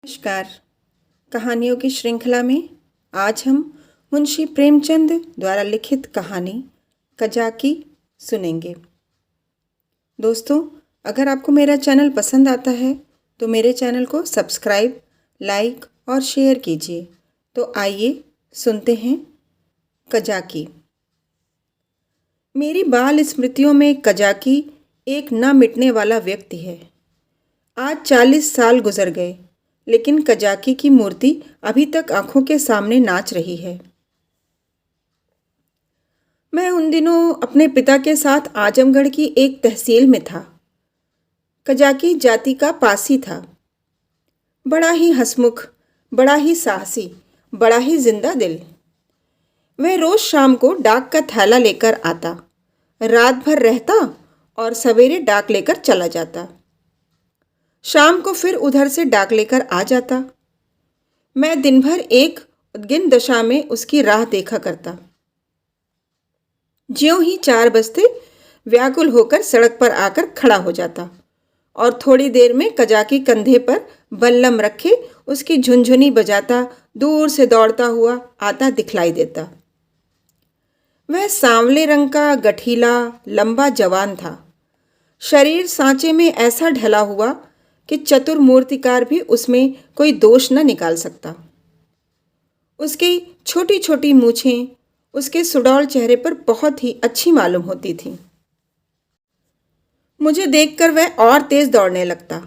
नमस्कार। कहानियों की श्रृंखला में आज हम मुंशी प्रेमचंद द्वारा लिखित कहानी कजाकी सुनेंगे। दोस्तों, अगर आपको मेरा चैनल पसंद आता है तो मेरे चैनल को सब्सक्राइब, लाइक और शेयर कीजिए। तो आइए सुनते हैं कजाकी। मेरी बाल स्मृतियों में कजाकी एक न मिटने वाला व्यक्ति है। आज 40 साल गुजर गए, लेकिन कजाकी की मूर्ति अभी तक आंखों के सामने नाच रही है। मैं उन दिनों अपने पिता के साथ आजमगढ़ की एक तहसील में था। कजाकी जाति का पासी था। बड़ा ही हंसमुख, बड़ा ही साहसी, बड़ा ही जिंदा दिल। वह रोज शाम को डाक का थैला लेकर आता, रात भर रहता और सवेरे डाक लेकर चला जाता। शाम को फिर उधर से डाक लेकर आ जाता। मैं दिन भर एक उद्गिन दशा में उसकी राह देखा करता। ज्यों ही 4 बजते व्याकुल होकर सड़क पर आकर खड़ा हो जाता और थोड़ी देर में कजाकी कंधे पर बल्लम रखे उसकी झुनझुनी बजाता दूर से दौड़ता हुआ आता दिखलाई देता। वह सांवले रंग का गठीला लंबा जवान था। शरीर सांचे में ऐसा ढला हुआ कि चतुर मूर्तिकार भी उसमें कोई दोष न निकाल सकता। उसकी छोटी छोटी मूछें उसके सुडौल चेहरे पर बहुत ही अच्छी मालूम होती थीं। मुझे देखकर वह और तेज दौड़ने लगता।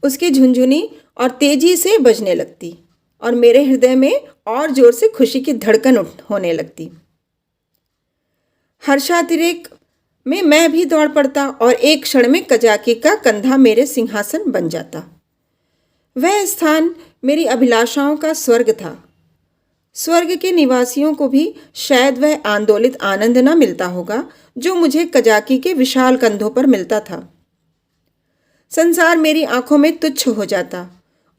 उसकी झुनझुनी और तेजी से बजने लगती और मेरे हृदय में और जोर से खुशी की धड़कन होने लगती। हर्षातिरेक में मैं भी दौड़ पड़ता और एक क्षण में कजाकी का कंधा मेरे सिंहासन बन जाता। वह स्थान मेरी अभिलाषाओं का स्वर्ग था। स्वर्ग के निवासियों को भी शायद वह आंदोलित आनंद न मिलता होगा जो मुझे कजाकी के विशाल कंधों पर मिलता था। संसार मेरी आंखों में तुच्छ हो जाता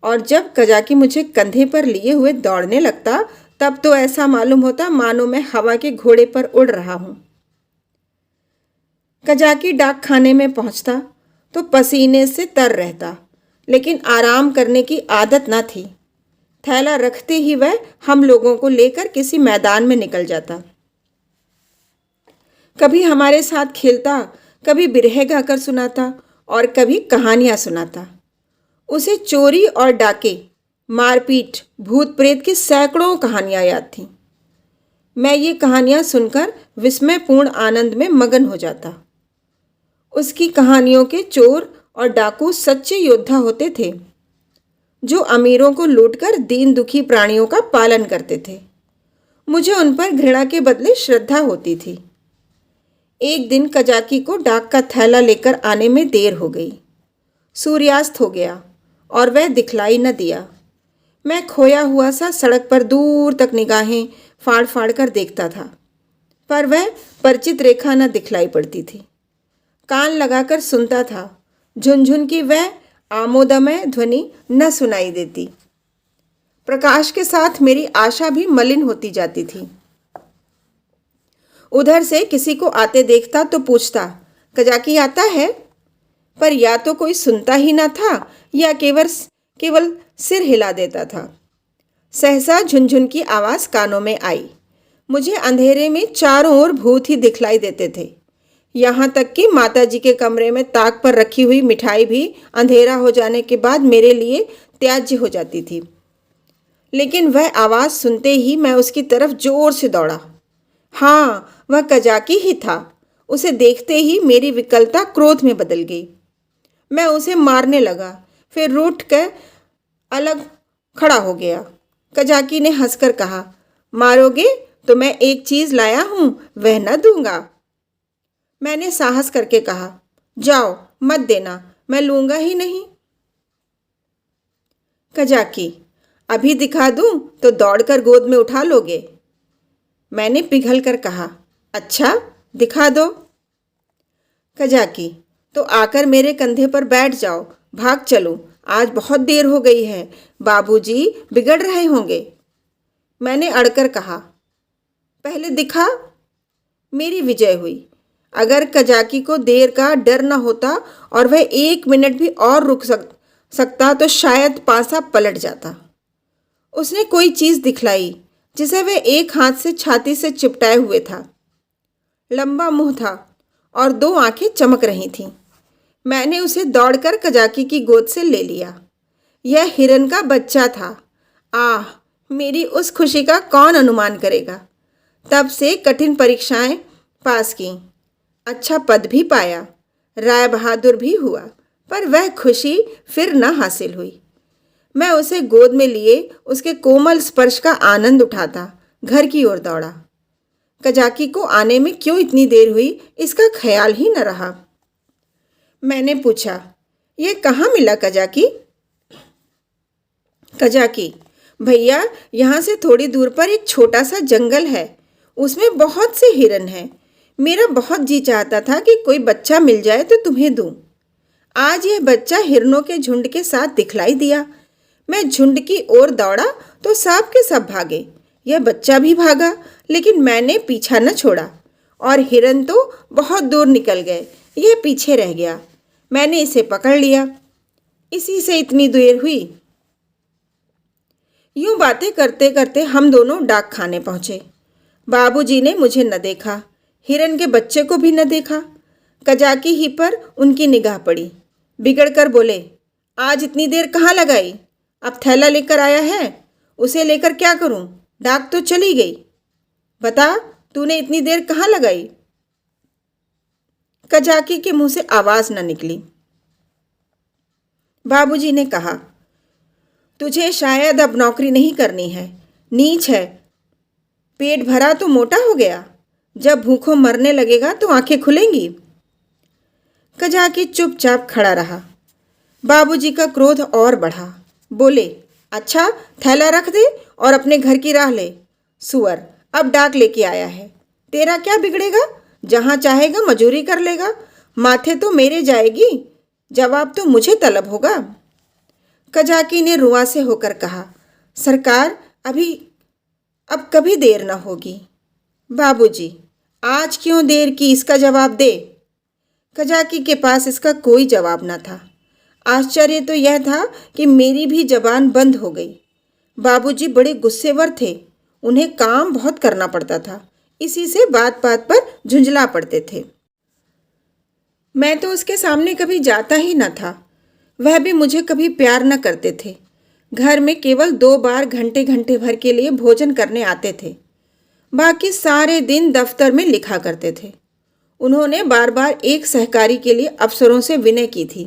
और जब कजाकी मुझे कंधे पर लिए हुए दौड़ने लगता तब तो ऐसा मालूम होता मानो मैं हवा के घोड़े पर उड़ रहा हूं। कजाकी डाक खाने में पहुंचता तो पसीने से तर रहता, लेकिन आराम करने की आदत न थी। थैला रखते ही वह हम लोगों को लेकर किसी मैदान में निकल जाता। कभी हमारे साथ खेलता, कभी बिरहे गाकर सुनाता और कभी कहानियां सुनाता। उसे चोरी और डाके, मारपीट, भूत प्रेत की सैकड़ों कहानियां याद थीं। मैं ये कहानियां सुनकर विस्मयपूर्ण आनंद में मगन हो जाता। उसकी कहानियों के चोर और डाकू सच्चे योद्धा होते थे, जो अमीरों को लूटकर दीन दुखी प्राणियों का पालन करते थे। मुझे उन पर घृणा के बदले श्रद्धा होती थी। एक दिन कजाकी को डाक का थैला लेकर आने में देर हो गई। सूर्यास्त हो गया और वह दिखलाई न दिया। मैं खोया हुआ सा सड़क पर दूर तक निगाहें फाड़ फाड़ कर देखता था, पर वह परिचित रेखा न दिखलाई पड़ती थी। कान लगाकर सुनता था, झुनझुन की वह आमोदमय ध्वनि न सुनाई देती। प्रकाश के साथ मेरी आशा भी मलिन होती जाती थी। उधर से किसी को आते देखता तो पूछता, कजाकी आता है? पर या तो कोई सुनता ही न था या केवल सिर हिला देता था। सहसा झुनझुन की आवाज कानों में आई। मुझे अंधेरे में चारों ओर भूत ही दिखलाई देते थे। यहाँ तक कि माताजी के कमरे में ताक पर रखी हुई मिठाई भी अंधेरा हो जाने के बाद मेरे लिए त्याज्य हो जाती थी। लेकिन वह आवाज़ सुनते ही मैं उसकी तरफ जोर से दौड़ा। हाँ, वह कजाकी ही था। उसे देखते ही मेरी विकलता क्रोध में बदल गई। मैं उसे मारने लगा, फिर रूठ कर अलग खड़ा हो गया। कजाकी ने हंसकर कहा, मारोगे तो मैं एक चीज़ लाया हूँ, वह न दूंगा। मैंने साहस करके कहा, जाओ, मत देना, मैं लूंगा ही नहीं। कजाकी, अभी दिखा दूं तो दौड़कर गोद में उठा लोगे। मैंने पिघल कर कहा, अच्छा, दिखा दो। कजाकी, तो आकर मेरे कंधे पर बैठ जाओ, भाग चलो, आज बहुत देर हो गई है, बाबूजी बिगड़ रहे होंगे। मैंने अड़कर कहा, पहले दिखा। मेरी विजय हुई। अगर कजाकी को देर का डर न होता और वह 1 मिनट भी और रुक सकता तो शायद पासा पलट जाता। उसने कोई चीज़ दिखलाई जिसे वह एक हाथ से छाती से चिपटाए हुए था। लंबा मुंह था और दो आंखें चमक रही थीं। मैंने उसे दौड़कर कजाकी की गोद से ले लिया। यह हिरन का बच्चा था। आह, मेरी उस खुशी का कौन अनुमान करेगा। तब से कठिन परीक्षाएं पास की, अच्छा पद भी पाया, राय बहादुर भी हुआ, पर वह खुशी फिर न हासिल हुई। मैं उसे गोद में लिए उसके कोमल स्पर्श का आनंद उठाता घर की ओर दौड़ा। कजाकी को आने में क्यों इतनी देर हुई इसका ख्याल ही न रहा। मैंने पूछा, यह कहाँ मिला कजाकी? कजाकी, भैया, यहाँ से थोड़ी दूर पर एक छोटा सा जंगल है, उसमें बहुत से हिरन हैं। मेरा बहुत जी चाहता था कि कोई बच्चा मिल जाए तो तुम्हें दूं। आज यह बच्चा हिरनों के झुंड के साथ दिखलाई दिया। मैं झुंड की ओर दौड़ा तो सब के सब भागे। यह बच्चा भी भागा, लेकिन मैंने पीछा न छोड़ा और हिरन तो बहुत दूर निकल गए। यह पीछे रह गया। मैंने इसे पकड़ लिया। इसी से इतनी देर हुई। यूं बातें करते करते हम दोनों डाक खाने पहुंचे। बाबूजी ने मुझे न देखा, हिरन के बच्चे को भी न देखा। कजाकी ही पर उनकी निगाह पड़ी। बिगड़कर बोले, आज इतनी देर कहाँ लगाई? अब थैला लेकर आया है, उसे लेकर क्या करूं? डाक तो चली गई। बता, तूने इतनी देर कहाँ लगाई? कजाकी के मुंह से आवाज न निकली। बाबूजी ने कहा, तुझे शायद अब नौकरी नहीं करनी है, नीच है। पेट भरा तो मोटा हो गया, जब भूखों मरने लगेगा तो आंखें खुलेंगी। कजाकी चुपचाप खड़ा रहा। बाबूजी का क्रोध और बढ़ा। बोले, अच्छा, थैला रख दे और अपने घर की राह ले। सुअर, अब डाक लेके आया है, तेरा क्या बिगड़ेगा? जहां चाहेगा मजूरी कर लेगा, माथे तो मेरे जाएगी, जवाब तो मुझे तलब होगा। कजाकी ने रुआ से होकर कहा, सरकार, अब कभी देर न होगी। बाबूजी, आज क्यों देर की, इसका जवाब दे। कजाकी के पास इसका कोई जवाब न था। आश्चर्य तो यह था कि मेरी भी जबान बंद हो गई। बाबूजी बड़े गुस्सेवर थे, उन्हें काम बहुत करना पड़ता था, इसी से बात बात पर झुंझला पड़ते थे। मैं तो उसके सामने कभी जाता ही न था। वह भी मुझे कभी प्यार न करते थे। घर में केवल 2 बार घंटे घंटे भर के लिए भोजन करने आते थे, बाकी सारे दिन दफ्तर में लिखा करते थे। उन्होंने बार बार एक सहकारी के लिए अफसरों से विनय की थी,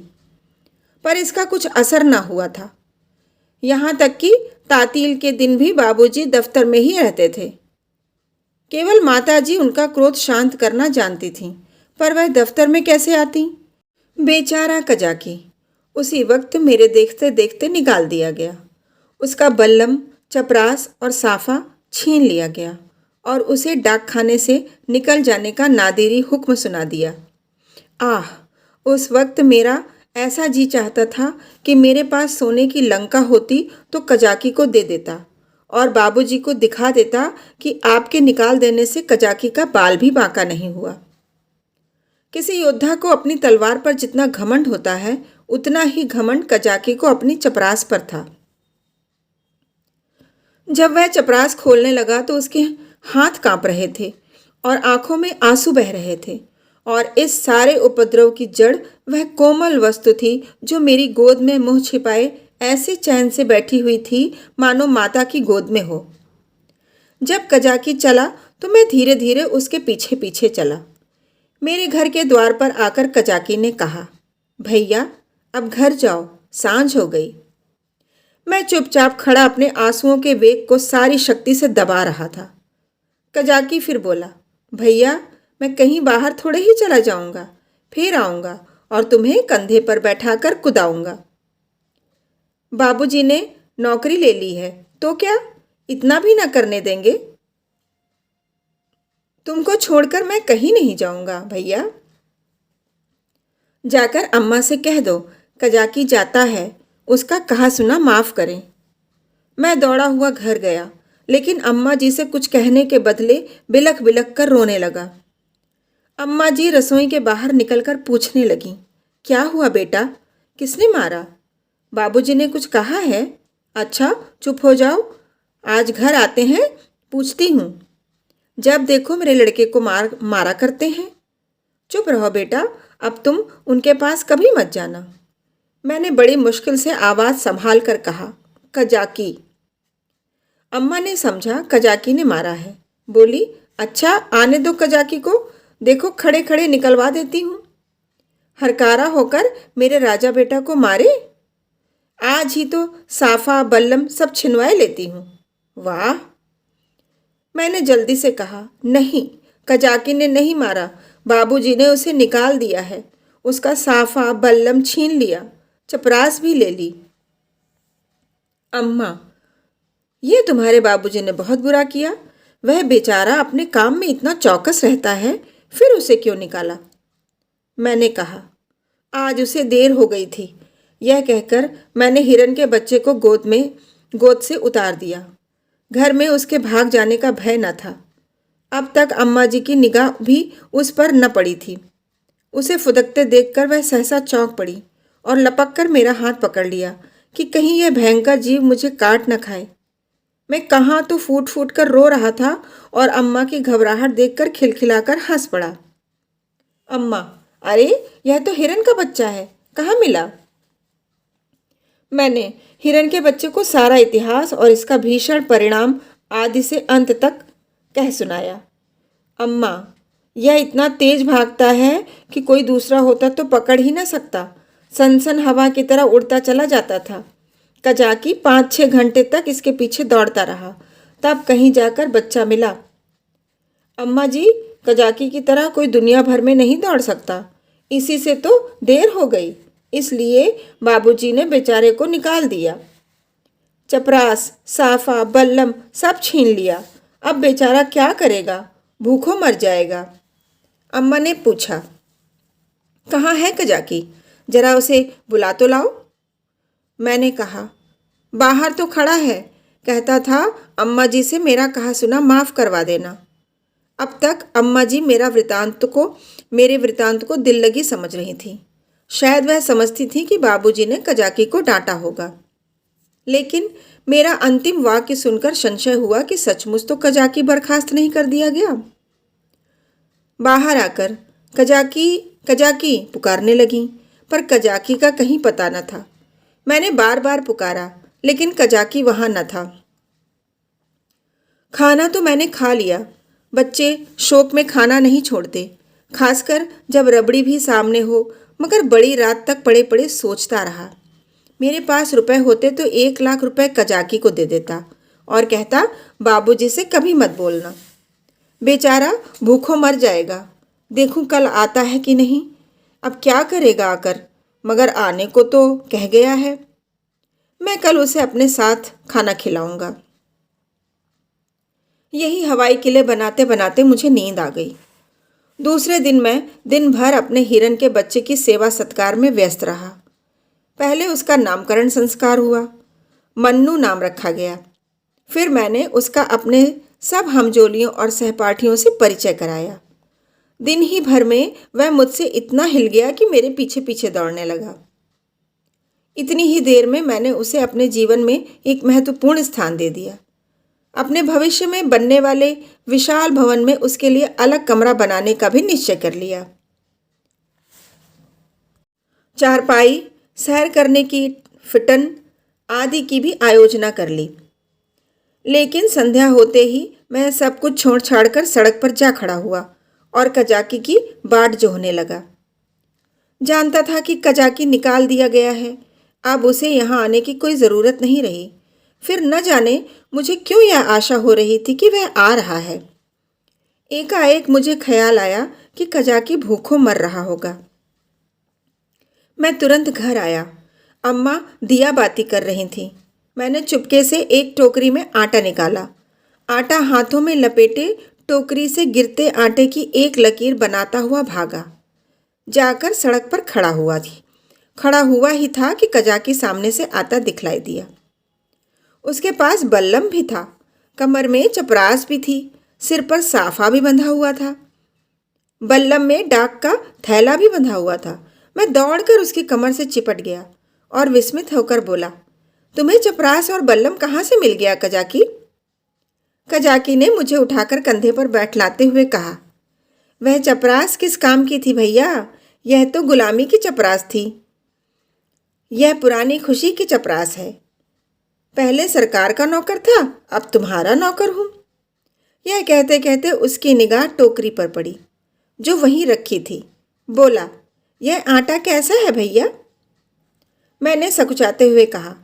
पर इसका कुछ असर न हुआ था। यहाँ तक कि तातील के दिन भी बाबूजी दफ्तर में ही रहते थे। केवल माताजी उनका क्रोध शांत करना जानती थीं, पर वह दफ्तर में कैसे आती? बेचारा कजाकी उसी वक्त मेरे देखते देखते निकाल दिया गया। उसका बल्लम, चपरास और साफा छीन लिया गया और उसे डाक खाने से निकल जाने का नादिरी हुक्म सुना दिया। आह, उस वक्त मेरा ऐसा जी चाहता था कि मेरे पास सोने की लंका होती तो कजाकी को दे देता और बाबूजी को दिखा देता कि आपके निकाल देने से कजाकी का बाल भी बांका नहीं हुआ। किसी योद्धा को अपनी तलवार पर जितना घमंड होता है, उतना ही घमंड कजाकी को अपनी चपरास पर था। जब वह चपरास खोलने लगा तो उसके हाथ कांप रहे थे और आंखों में आंसू बह रहे थे, और इस सारे उपद्रव की जड़ वह कोमल वस्तु थी जो मेरी गोद में मुंह छिपाए ऐसे चैन से बैठी हुई थी मानो माता की गोद में हो। जब कजाकी चला तो मैं धीरे धीरे उसके पीछे पीछे चला। मेरे घर के द्वार पर आकर कजाकी ने कहा, भैया, अब घर जाओ, सांझ हो गई। मैं चुपचाप खड़ा अपने आंसुओं के वेग को सारी शक्ति से दबा रहा था। कजाकी फिर बोला, भैया, मैं कहीं बाहर थोड़े ही चला जाऊंगा, फिर आऊंगा और तुम्हें कंधे पर बैठाकर कुदाऊंगा। बाबूजी ने नौकरी ले ली है तो क्या इतना भी ना करने देंगे? तुमको छोड़कर मैं कहीं नहीं जाऊंगा भैया। जाकर अम्मा से कह दो कजाकी जाता है, उसका कहा सुना माफ करें। मैं दौड़ा हुआ घर गया, लेकिन अम्मा जी से कुछ कहने के बदले बिलख बिलख कर रोने लगा। अम्मा जी रसोई के बाहर निकलकर पूछने लगी, क्या हुआ बेटा, किसने मारा? बाबूजी ने कुछ कहा है? अच्छा, चुप हो जाओ। आज घर आते हैं, पूछती हूँ। जब देखो मेरे लड़के को मारा करते हैं। चुप रहो बेटा, अब तुम उनके पास कभी मत जाना। मैंने बड़ी मुश्किल से आवाज़ संभाल कर कहा, कजाकी। अम्मा ने समझा कजाकी ने मारा है। बोली, अच्छा आने दो कजाकी को, देखो खड़े खड़े निकलवा देती हूँ। हरकारा होकर मेरे राजा बेटा को मारे। आज ही तो साफा बल्लम सब छिनवाए लेती हूँ। वाह। मैंने जल्दी से कहा, नहीं, कजाकी ने नहीं मारा, बाबूजी ने उसे निकाल दिया है। उसका साफा बल्लम छीन लिया, चपरास भी ले ली। अम्मा, ये तुम्हारे बाबूजी ने बहुत बुरा किया। वह बेचारा अपने काम में इतना चौकस रहता है, फिर उसे क्यों निकाला? मैंने कहा, आज उसे देर हो गई थी। यह कहकर मैंने हिरन के बच्चे को गोद से उतार दिया। घर में उसके भाग जाने का भय न था। अब तक अम्मा जी की निगाह भी उस पर न पड़ी थी। उसे फुदकते देखकर वह सहसा चौंक पड़ी और लपक कर मेरा हाथ पकड़ लिया कि कहीं यह भयंकर जीव मुझे काट न खाए। मैं कहाँ तो फूट फूट कर रो रहा था और अम्मा की घबराहट देखकर खिलखिलाकर हंस पड़ा। अम्मा, अरे यह तो हिरन का बच्चा है, कहाँ मिला? मैंने हिरन के बच्चे को सारा इतिहास और इसका भीषण परिणाम आदि से अंत तक कह सुनाया। अम्मा, यह इतना तेज भागता है कि कोई दूसरा होता तो पकड़ ही ना सकता। सनसन हवा की तरह उड़ता चला जाता था। कजाकी 5-6 घंटे तक इसके पीछे दौड़ता रहा, तब कहीं जाकर बच्चा मिला। अम्मा जी, कजाकी की तरह कोई दुनिया भर में नहीं दौड़ सकता। इसी से तो देर हो गई, इसलिए बाबूजी ने बेचारे को निकाल दिया। चपरास, साफा, बल्लम सब छीन लिया। अब बेचारा क्या करेगा? भूखों मर जाएगा। अम्मा ने पूछा, कहाँ है कजाकी? जरा उसे बुला तो लाओ। मैंने कहा, बाहर तो खड़ा है, कहता था अम्मा जी से मेरा कहा सुना माफ़ करवा देना। अब तक अम्मा जी मेरे वृतांत को दिल लगी समझ रही थी। शायद वह समझती थी कि बाबूजी ने कजाकी को डांटा होगा। लेकिन मेरा अंतिम वाक्य सुनकर संशय हुआ कि सचमुच तो कजाकी बर्खास्त नहीं कर दिया गया। बाहर आकर कजाकी कजाकी पुकारने लगी, पर कजाकी का कहीं पता न था। मैंने बार बार पुकारा, लेकिन कजाकी वहां न था। खाना तो मैंने खा लिया। बच्चे शौक में खाना नहीं छोड़ते, खासकर जब रबड़ी भी सामने हो, मगर बड़ी रात तक पड़े पड़े सोचता रहा। मेरे पास रुपए होते तो 1 लाख रुपए कजाकी को दे देता और कहता, बाबूजी से कभी मत बोलना, बेचारा भूखों मर जाएगा। देखूं कल आता है कि नहीं। अब क्या करेगा आकर, मगर आने को तो कह गया है। मैं कल उसे अपने साथ खाना खिलाऊंगा। यही हवाई किले बनाते बनाते मुझे नींद आ गई। दूसरे दिन मैं दिन भर अपने हिरन के बच्चे की सेवा सत्कार में व्यस्त रहा। पहले उसका नामकरण संस्कार हुआ, मन्नू नाम रखा गया। फिर मैंने उसका अपने सब हमजोलियों और सहपाठियों से परिचय कराया। दिन ही भर में वह मुझसे इतना हिल गया कि मेरे पीछे पीछे दौड़ने लगा। इतनी ही देर में मैंने उसे अपने जीवन में एक महत्वपूर्ण स्थान दे दिया। अपने भविष्य में बनने वाले विशाल भवन में उसके लिए अलग कमरा बनाने का भी निश्चय कर लिया। चारपाई, सैर करने की फिटन आदि की भी आयोजना कर ली। लेकिन संध्या होते ही मैं सब कुछ छोड़ छाड़ कर सड़क पर जा खड़ा हुआ और कजाकी की बाट जोहने लगा। जानता था कि कजाकी निकाल दिया गया है, अब उसे यहाँ आने की कोई ज़रूरत नहीं रही। फिर न जाने मुझे क्यों यह आशा हो रही थी कि वह आ रहा है। एकाएक मुझे ख्याल आया कि कजाकी भूखों मर रहा होगा। मैं तुरंत घर आया। अम्मा दिया बाती कर रही थीं। मैंने चुपके से एक टोकरी में आटा निकाला। आटा हाथों में लपेटे टोकरी से गिरते आटे की एक लकीर बनाता हुआ भागा। जाकर सड़क पर खड़ा हुआ ही था कि कजाकी सामने से आता दिखलाई दिया। उसके पास बल्लम भी था, कमर में चपरास भी थी, सिर पर साफा भी बंधा हुआ था, बल्लम में डाक का थैला भी बंधा हुआ था। मैं दौड़कर उसकी कमर से चिपट गया और विस्मित होकर बोला, तुम्हें चपरास और बल्लम कहाँ से मिल गया कजाकी? कजाकी ने मुझे उठाकर कंधे पर बैठलाते हुए कहा, वह चपरास किस काम की थी भैया? यह तो गुलामी की चपरास थी। यह पुरानी खुशी की चपरास है। पहले सरकार का नौकर था, अब तुम्हारा नौकर हूं। यह कहते कहते उसकी निगाह टोकरी पर पड़ी जो वहीं रखी थी। बोला, यह आटा कैसा है भैया? मैंने सकुचाते हुए कहा,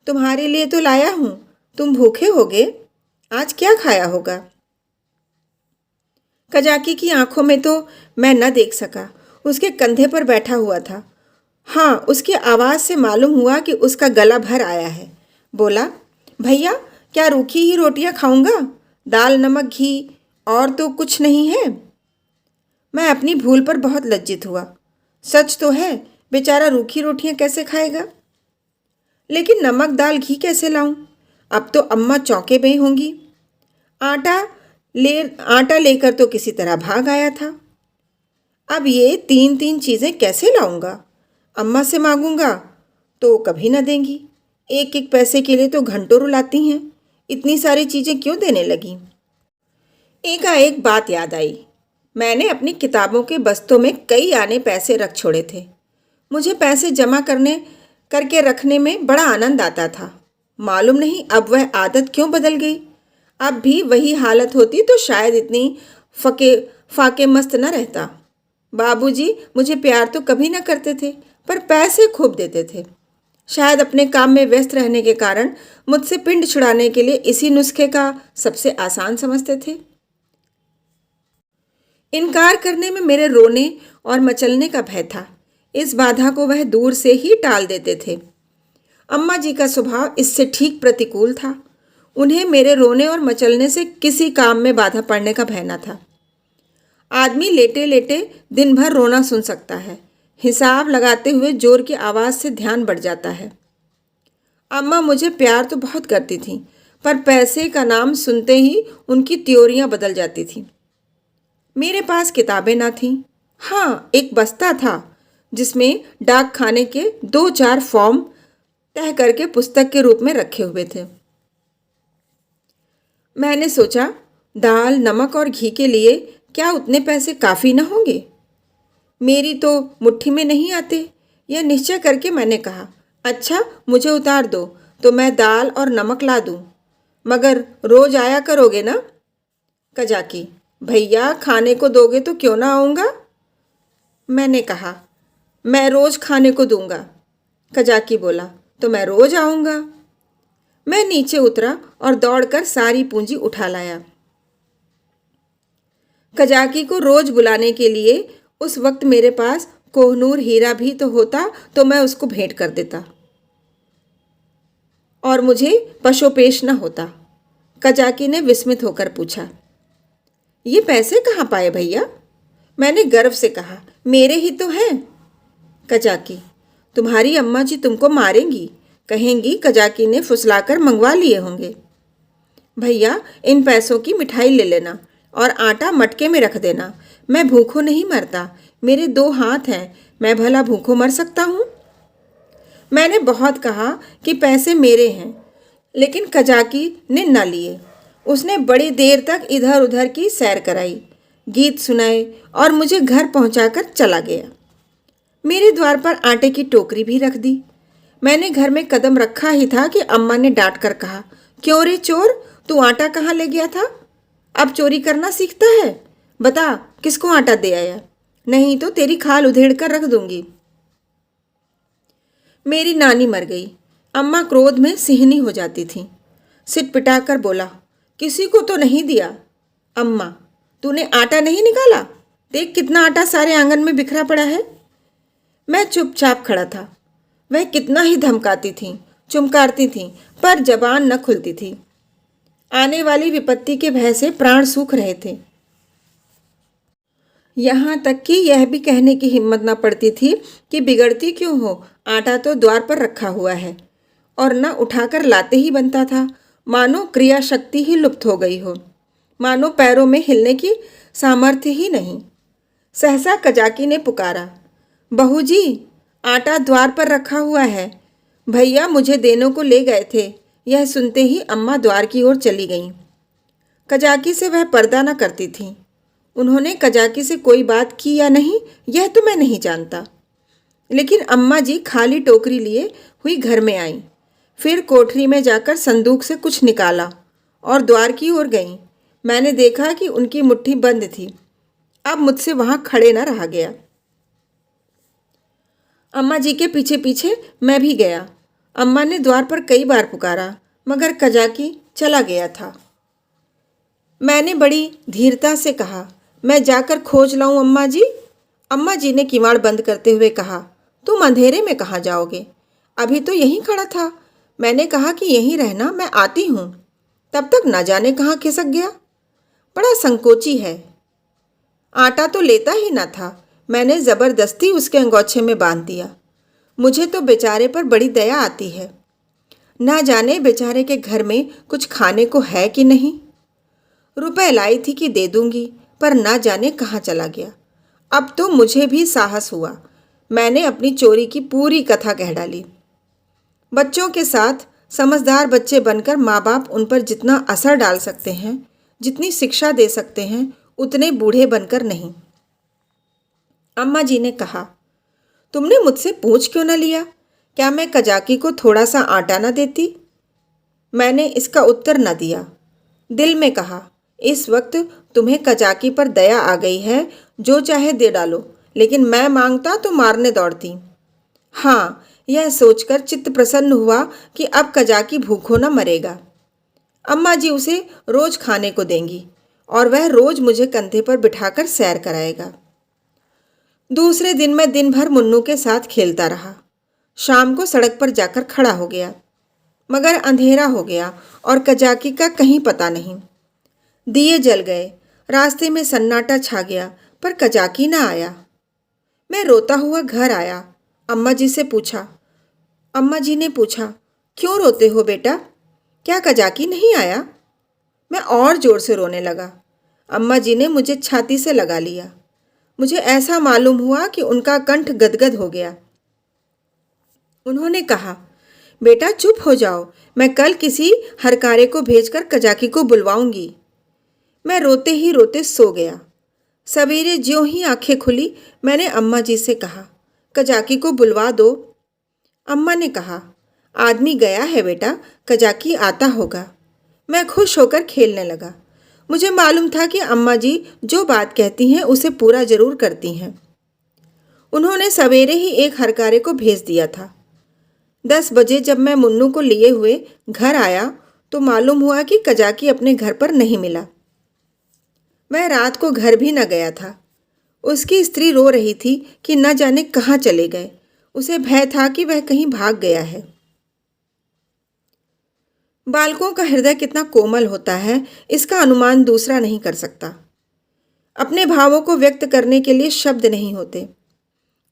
तुम्हारे लिए तो लाया हूं, तुम भूखे होगे, आज क्या खाया होगा? कजाकी की आंखों में तो मैं न देख सका, उसके कंधे पर बैठा हुआ था। हाँ, उसकी आवाज़ से मालूम हुआ कि उसका गला भर आया है। बोला, भैया क्या रूखी ही रोटियां खाऊंगा? दाल नमक घी और तो कुछ नहीं है? मैं अपनी भूल पर बहुत लज्जित हुआ। सच तो है, बेचारा रूखी रोटियां कैसे खाएगा? लेकिन नमक दाल घी कैसे लाऊं? अब तो अम्मा चौंके में होंगी। आटा लेकर तो किसी तरह भाग आया था। अब ये तीन तीन चीज़ें कैसे लाऊंगा? अम्मा से मांगूंगा तो कभी न देंगी। एक एक पैसे के लिए तो घंटों रुलाती हैं। इतनी सारी चीज़ें क्यों देने लगी? एकाएक बात याद आई। मैंने अपनी किताबों के बस्तों में कई आने पैसे रख छोड़े थे। मुझे पैसे जमा करके रखने में बड़ा आनंद आता था। मालूम नहीं अब वह आदत क्यों बदल गई। अब भी वही हालत होती तो शायद इतनी फाके मस्त न रहता। बाबूजी मुझे प्यार तो कभी न करते थे, पर पैसे खूब देते थे। शायद अपने काम में व्यस्त रहने के कारण मुझसे पिंड छुड़ाने के लिए इसी नुस्खे का सबसे आसान समझते थे। इनकार करने में मेरे रोने और मचलने का भय था। इस बाधा को वह दूर से ही टाल देते थे। अम्मा जी का स्वभाव इससे ठीक प्रतिकूल था। उन्हें मेरे रोने और मचलने से किसी काम में बाधा पड़ने का भय न था। आदमी लेटे लेटे दिन भर रोना सुन सकता है। हिसाब लगाते हुए जोर की आवाज़ से ध्यान बढ़ जाता है। अम्मा मुझे प्यार तो बहुत करती थीं, पर पैसे का नाम सुनते ही उनकी त्योरियां बदल जाती थीं। मेरे पास किताबें ना थीं। हाँ, एक बस्ता था जिसमें डाक खाने के 2-4 फॉर्म तय करके पुस्तक के रूप में रखे हुए थे। मैंने सोचा, दाल नमक और घी के लिए क्या उतने पैसे काफ़ी न होंगे? मेरी तो मुट्ठी में नहीं आते। यह निश्चय करके मैंने कहा, अच्छा मुझे उतार दो तो मैं दाल और नमक ला दूं, मगर रोज आया करोगे ना? कजाकी, भैया खाने को दोगे तो क्यों ना आऊँगा? मैंने कहा, मैं रोज खाने को दूंगा। कजाकी बोला, तो मैं रोज आऊँगा। मैं नीचे उतरा और दौड़कर सारी पूंजी उठा लाया। कजाकी को रोज बुलाने के लिए उस वक्त मेरे पास कोहनूर हीरा भी तो होता तो मैं उसको भेंट कर देता और मुझे पशोपेश न होता। कजाकी ने विस्मित होकर पूछा, ये पैसे कहाँ पाए भैया? मैंने गर्व से कहा, मेरे ही तो हैं। कजाकी, तुम्हारी अम्मा जी तुमको मारेंगी, कहेंगी कजाकी ने फुसलाकर मंगवा लिए होंगे। भैया इन पैसों की मिठाई ले लेना और आटा मटके में रख देना। मैं भूखों नहीं मरता, मेरे 2 हाथ हैं, मैं भला भूखों मर सकता हूँ? मैंने बहुत कहा कि पैसे मेरे हैं, लेकिन कजाकी ने न लिए। उसने बड़ी देर तक इधर उधर की सैर कराई, गीत सुनाए और मुझे घर पहुंचाकर चला गया। मेरे द्वार पर आटे की टोकरी भी रख दी। मैंने घर में कदम रखा ही था कि अम्मा ने डांट कर कहा, क्यों रे चोर, तू आटा कहाँ ले गया था? अब चोरी करना सीखता है? बता किसको आटा दे आया, नहीं तो तेरी खाल उधेड़ कर रख दूंगी। मेरी नानी मर गई। अम्मा क्रोध में सिहनी हो जाती थी। सिट पिटाकर बोला, किसी को तो नहीं दिया? अम्मा, तूने आटा नहीं निकाला? देख कितना आटा सारे आंगन में बिखरा पड़ा है। मैं चुपचाप खड़ा था। वह कितना ही धमकाती थीं, चुमकारती थीं, पर जबान न खुलती थी। आने वाली विपत्ति के भय से प्राण सूख रहे थे। यहाँ तक कि यह भी कहने की हिम्मत न पड़ती थी कि बिगड़ती क्यों हो, आटा तो द्वार पर रखा हुआ है और न उठाकर लाते ही बनता था। मानो क्रिया शक्ति ही लुप्त हो गई हो, मानो पैरों में हिलने की सामर्थ्य ही नहीं। सहसा कजाकी ने पुकारा, बहू जी, आटा द्वार पर रखा हुआ है, भैया मुझे देनों को ले गए थे। यह सुनते ही अम्मा द्वार की ओर चली गईं। कजाकी से वह पर्दा न करती थीं। उन्होंने कजाकी से कोई बात की या नहीं, यह तो मैं नहीं जानता, लेकिन अम्मा जी खाली टोकरी लिए हुई घर में आईं। फिर कोठरी में जाकर संदूक से कुछ निकाला और द्वार की ओर गईं। मैंने देखा कि उनकी मुट्ठी बंद थी। अब मुझसे वहां खड़े न रहा गया। अम्मा जी के पीछे पीछे मैं भी गया। अम्मा ने द्वार पर कई बार पुकारा, मगर कजाकी चला गया था। मैंने बड़ी धीरता से कहा, मैं जाकर खोज लाऊं अम्मा जी। अम्मा जी ने किवाड़ बंद करते हुए कहा, तुम अंधेरे में कहाँ जाओगे? अभी तो यहीं खड़ा था। मैंने कहा कि यहीं रहना, मैं आती हूँ। तब तक न जाने कहाँ खिसक गया। बड़ा संकोची है। आटा तो लेता ही न था। मैंने ज़बरदस्ती उसके अंगोछे में बांध दिया। मुझे तो बेचारे पर बड़ी दया आती है। ना जाने बेचारे के घर में कुछ खाने को है कि नहीं। रुपए लाई थी कि दे दूंगी, पर ना जाने कहाँ चला गया। अब तो मुझे भी साहस हुआ। मैंने अपनी चोरी की पूरी कथा कह डाली। बच्चों के साथ समझदार बच्चे बनकर माँ बाप उन पर जितना असर डाल सकते हैं, जितनी शिक्षा दे सकते हैं, उतने बूढ़े बनकर नहीं। अम्मा जी ने कहा, तुमने मुझसे पूछ क्यों न लिया? क्या मैं कजाकी को थोड़ा सा आटा न देती? मैंने इसका उत्तर न दिया। दिल में कहा, इस वक्त तुम्हें कजाकी पर दया आ गई है, जो चाहे दे डालो, लेकिन मैं मांगता तो मारने दौड़ती। हाँ, यह सोचकर चित्त प्रसन्न हुआ कि अब कजाकी भूखों न मरेगा। अम्मा जी उसे रोज खाने को देंगी और वह रोज मुझे कंधे पर बिठाकर सैर कराएगा। दूसरे दिन मैं दिन भर मुन्नू के साथ खेलता रहा। शाम को सड़क पर जाकर खड़ा हो गया, मगर अंधेरा हो गया और कजाकी का कहीं पता नहीं। दिए जल गए, रास्ते में सन्नाटा छा गया, पर कजाकी ना आया। मैं रोता हुआ घर आया। अम्मा जी से पूछा। अम्मा जी ने पूछा, क्यों रोते हो बेटा? क्या कजाकी नहीं आया? मैं और जोर से रोने लगा। अम्मा जी ने मुझे छाती से लगा लिया। मुझे ऐसा मालूम हुआ कि उनका कंठ गदगद हो गया। उन्होंने कहा, बेटा चुप हो जाओ, मैं कल किसी हरकारे को भेजकर कजाकी को बुलवाऊंगी। मैं रोते ही रोते सो गया। सवेरे ज्यों ही आंखें खुली, मैंने अम्मा जी से कहा, कजाकी को बुलवा दो। अम्मा ने कहा, आदमी गया है बेटा, कजाकी आता होगा। मैं खुश होकर खेलने लगा। मुझे मालूम था कि अम्मा जी जो बात कहती हैं उसे पूरा जरूर करती हैं। उन्होंने सवेरे ही एक हरकारे को भेज दिया था। 10 बजे जब मैं मुन्नू को लिए हुए घर आया तो मालूम हुआ कि कजाकी अपने घर पर नहीं मिला। मैं रात को घर भी न गया था। उसकी स्त्री रो रही थी कि न जाने कहाँ चले गए। उसे भय था कि वह कहीं भाग गया है। बालकों का हृदय कितना कोमल होता है, इसका अनुमान दूसरा नहीं कर सकता। अपने भावों को व्यक्त करने के लिए शब्द नहीं होते।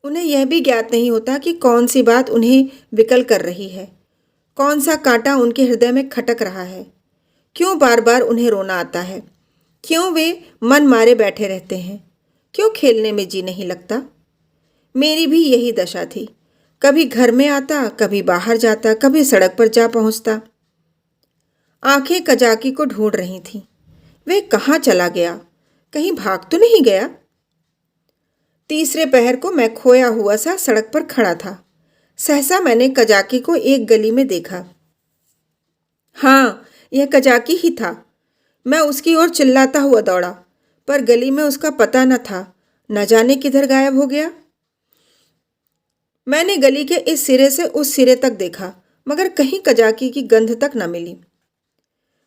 उन्हें यह भी ज्ञात नहीं होता कि कौन सी बात उन्हें विकल कर रही है, कौन सा कांटा उनके हृदय में खटक रहा है, क्यों बार बार उन्हें रोना आता है, क्यों वे मन मारे बैठे रहते हैं, क्यों खेलने में जी नहीं लगता। मेरी भी यही दशा थी। कभी घर में आता, कभी बाहर जाता, कभी सड़क पर जा पहुंचता। आंखें कजाकी को ढूंढ रही थीं। वे कहाँ चला गया? कहीं भाग तो नहीं गया? तीसरे पहर को मैं खोया हुआ सा सड़क पर खड़ा था। सहसा मैंने कजाकी को एक गली में देखा। हाँ, यह कजाकी ही था। मैं उसकी ओर चिल्लाता हुआ दौड़ा, पर गली में उसका पता न था। न जाने किधर गायब हो गया। मैंने गली के इस सिरे से उस सिरे तक देखा, मगर कहीं कजाकी की गंध तक न मिली।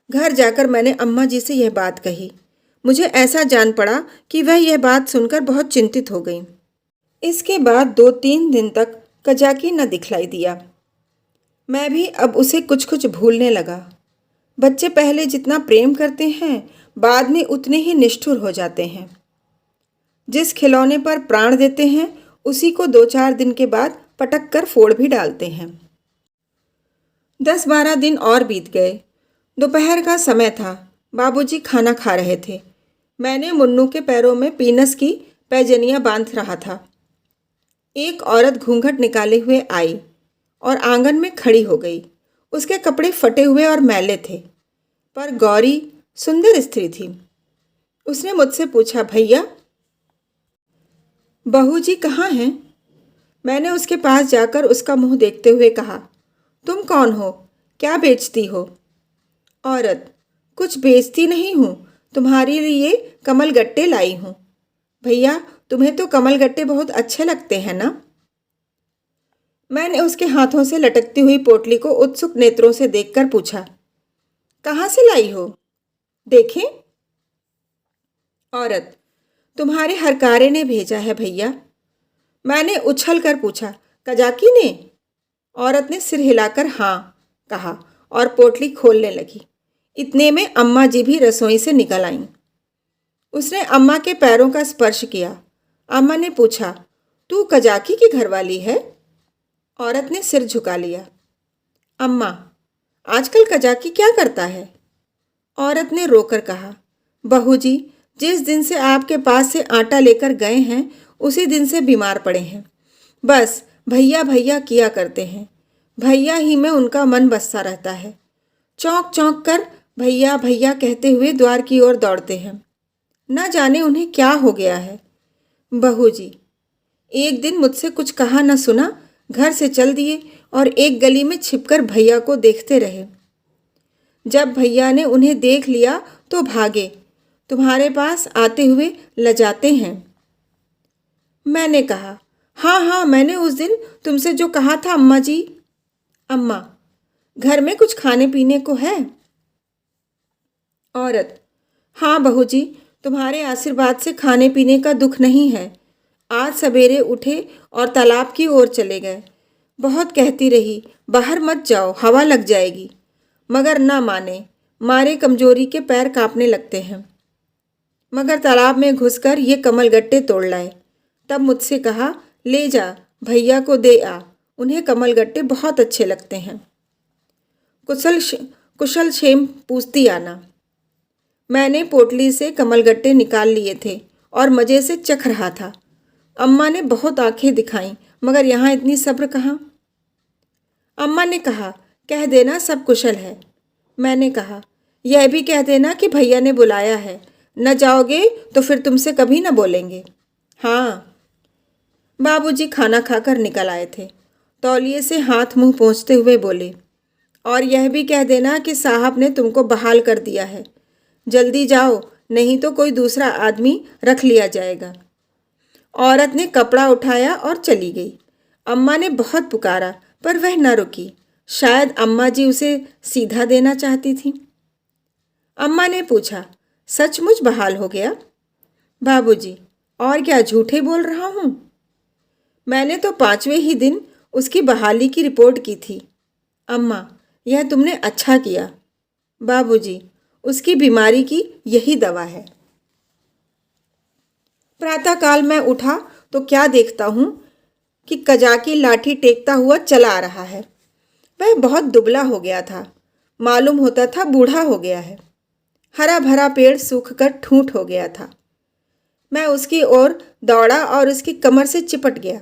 घर जाकर मैंने अम्मा जी से यह बात कही। मुझे ऐसा जान पड़ा कि वह यह बात सुनकर बहुत चिंतित हो गई। इसके बाद 2-3 दिन तक कजाकी न दिखलाई दिया। मैं भी अब उसे कुछ कुछ भूलने लगा। बच्चे पहले जितना प्रेम करते हैं, बाद में उतने ही निष्ठुर हो जाते हैं। जिस खिलौने पर प्राण देते हैं, उसी को 2-4 दिन के बाद पटक कर फोड़ भी डालते हैं। 10-12 दिन और बीत गए। दोपहर का समय था। बाबूजी खाना खा रहे थे। मैंने मुन्नू के पैरों में पीनस की पैजनियां बांध रहा था। एक औरत घूंघट निकाले हुए आई और आंगन में खड़ी हो गई। उसके कपड़े फटे हुए और मैले थे, पर गौरी सुंदर स्त्री थी। उसने मुझसे पूछा, भैया बहू जी कहाँ हैं? मैंने उसके पास जाकर उसका मुंह देखते हुए कहा, तुम कौन हो? क्या बेचती हो? औरत, कुछ बेचती नहीं हूँ, तुम्हारे लिए कमल गट्टे लाई हूँ। भैया, तुम्हें तो कमल गट्टे बहुत अच्छे लगते हैं ना? मैंने उसके हाथों से लटकती हुई पोटली को उत्सुक नेत्रों से देखकर पूछा, कहाँ से लाई हो? देखें। औरत, तुम्हारे हरकारे ने भेजा है भैया। मैंने उछल कर पूछा, कजाकी ने? औरत ने सिर हिलाकर हाँ कहा और पोटली खोलने लगी। इतने में अम्मा जी भी रसोई से निकल आईं। उसने अम्मा के पैरों का स्पर्श किया। अम्मा ने पूछा, तू कजाकी की घरवाली है? औरत ने सिर झुका लिया। अम्मा, आजकल कजाकी क्या करता है? औरत ने रोकर कहा, बहू जी, जिस दिन से आपके पास से आटा लेकर गए हैं उसी दिन से बीमार पड़े हैं। बस भैया भैया किया करते हैं। भैया ही में उनका मन बसता रहता है। चौंक चौंक कर भैया भैया कहते हुए द्वार की ओर दौड़ते हैं। न जाने उन्हें क्या हो गया है। बहू जी, एक दिन मुझसे कुछ कहा न सुना, घर से चल दिए और एक गली में छिपकर भैया को देखते रहे। जब भैया ने उन्हें देख लिया तो भागे, तुम्हारे पास आते हुए लजाते हैं। मैंने कहा, हाँ हाँ, मैंने उस दिन तुमसे जो कहा था अम्मा जी। अम्मा, घर में कुछ खाने पीने को है? औरत, हाँ बहू जी, तुम्हारे आशीर्वाद से खाने पीने का दुख नहीं है। आज सवेरे उठे और तालाब की ओर चले गए। बहुत कहती रही, बाहर मत जाओ, हवा लग जाएगी, मगर ना माने। मारे कमजोरी के पैर कांपने लगते हैं। मगर तालाब में घुसकर ये कमलगट्टे तोड़ लाए। तब मुझसे कहा, ले जा, भैया को दे आ, उन्हें कमलगट्टे बहुत अच्छे लगते हैं। कुशल क्षेम पूछती आना। मैंने पोटली से कमलगट्टे निकाल लिए थे और मज़े से चख रहा था। अम्मा ने बहुत आंखें दिखाईं, मगर यहाँ इतनी सब्र कहाँ। अम्मा ने कहा, कह देना सब कुशल है। मैंने कहा, यह भी कह देना कि भैया ने बुलाया है। न जाओगे तो फिर तुमसे कभी न बोलेंगे। हाँ। बाबूजी खाना खाकर निकल आए थे। तौलिए से हाथ मुंह पोंछते हुए बोले, और यह भी कह देना कि साहब ने तुमको बहाल कर दिया है। जल्दी जाओ, नहीं तो कोई दूसरा आदमी रख लिया जाएगा। औरत ने कपड़ा उठाया और चली गई। अम्मा ने बहुत पुकारा, पर वह न रुकी। शायद अम्मा जी उसे सीधा देना चाहती थी। अम्मा ने पूछा, सचमुच बहाल हो गया? बाबूजी, और क्या झूठे बोल रहा हूँ? मैंने तो 5वें ही दिन उसकी बहाली की रिपोर्ट की थी। अम्मा, यह तुमने अच्छा किया। बाबूजी, उसकी बीमारी की यही दवा है। प्रातःकाल मैं उठा तो क्या देखता हूँ कि कजाकी लाठी टेकता हुआ चला आ रहा है। वह बहुत दुबला हो गया था, मालूम होता था बूढ़ा हो गया है। हरा भरा पेड़ सूखकर ठूंठ हो गया था। मैं उसकी ओर दौड़ा और उसकी कमर से चिपट गया।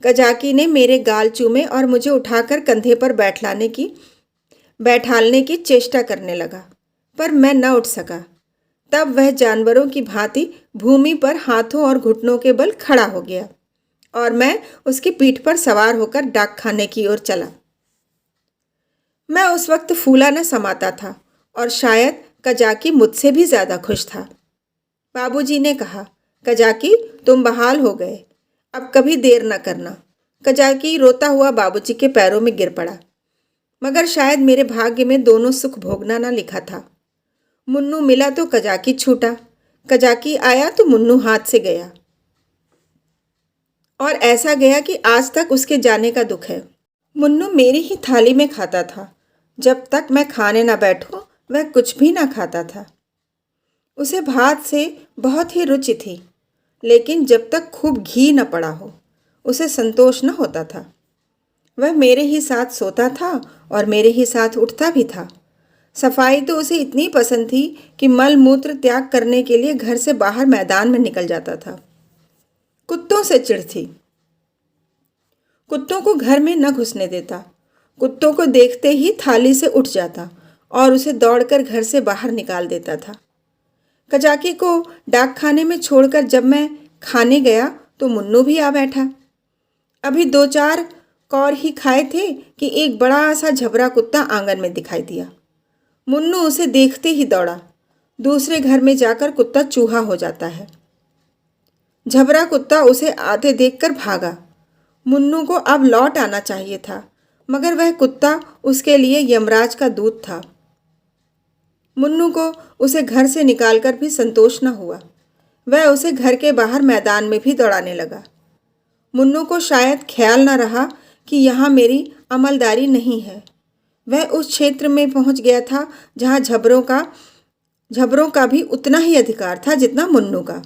कजाकी ने मेरे गाल चूमे और मुझे उठाकर कंधे पर बैठालने की चेष्टा करने लगा, पर मैं न उठ सका। तब वह जानवरों की भांति भूमि पर हाथों और घुटनों के बल खड़ा हो गया और मैं उसकी पीठ पर सवार होकर डाक खाने की ओर चला। मैं उस वक्त फूला न समाता था और शायद कजाकी मुझसे भी ज़्यादा खुश था। बाबूजी ने कहा, कजाकी, तुम बहाल हो गए, अब कभी देर न करना। कजाकी रोता हुआ बाबूजी के पैरों में गिर पड़ा, मगर शायद मेरे भाग्य में दोनों सुख भोगना न लिखा था। मुन्नू मिला तो कजाकी छूटा, कजाकी आया तो मुन्नू हाथ से गया, और ऐसा गया कि आज तक उसके जाने का दुख है। मुन्नू मेरी ही थाली में खाता था। जब तक मैं खाने न बैठूं, वह कुछ भी ना खाता था। उसे भात से बहुत ही रुचि थी, लेकिन जब तक खूब घी न पड़ा हो, उसे संतोष न होता था। वह मेरे ही साथ सोता था और मेरे ही साथ उठता भी था। सफाई तो उसे इतनी पसंद थी कि मल मूत्र त्याग करने के लिए घर से बाहर मैदान में निकल जाता था। कुत्तों से चिढ़ थी। कुत्तों को घर में न घुसने देता। कुत्तों को देखते ही थाली से उठ जाता और उसे दौड़कर घर से बाहर निकाल देता था। कजाकी को डाक खाने में छोड़कर जब मैं खाने गया तो मुन्नू भी आ बैठा। अभी 2-4 कौर ही खाए थे कि एक बड़ा सा झबरा कुत्ता आंगन में दिखाई दिया। मुन्नू उसे देखते ही दौड़ा। दूसरे घर में जाकर कुत्ता चूहा हो जाता है। झबरा कुत्ता उसे आते देखकर भागा। मुन्नू को अब लौट आना चाहिए था, मगर वह कुत्ता उसके लिए यमराज का दूत था। मुन्नू को उसे घर से निकालकर भी संतोष न हुआ। वह उसे घर के बाहर मैदान में भी दौड़ाने लगा। मुन्नू को शायद ख्याल न रहा कि यहाँ मेरी अमलदारी नहीं है। वह उस क्षेत्र में पहुँच गया था जहाँ झबरों का भी उतना ही अधिकार था जितना मुन्नू का।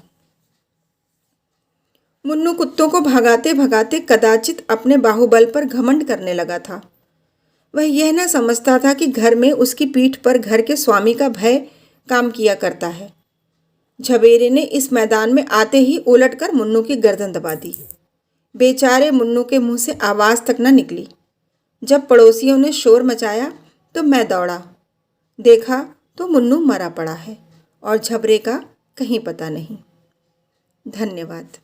मुन्नू कुत्तों को भगाते भगाते कदाचित अपने बाहुबल पर घमंड करने लगा था। वह यह न समझता था कि घर में उसकी पीठ पर घर के स्वामी का भय काम किया करता है। झबेरे ने इस मैदान में आते ही उलटकर मुन्नू की गर्दन दबा दी। बेचारे मुन्नू के मुंह से आवाज़ तक न निकली। जब पड़ोसियों ने शोर मचाया तो मैं दौड़ा। देखा तो मुन्नू मरा पड़ा है और झबरे का कहीं पता नहीं। धन्यवाद।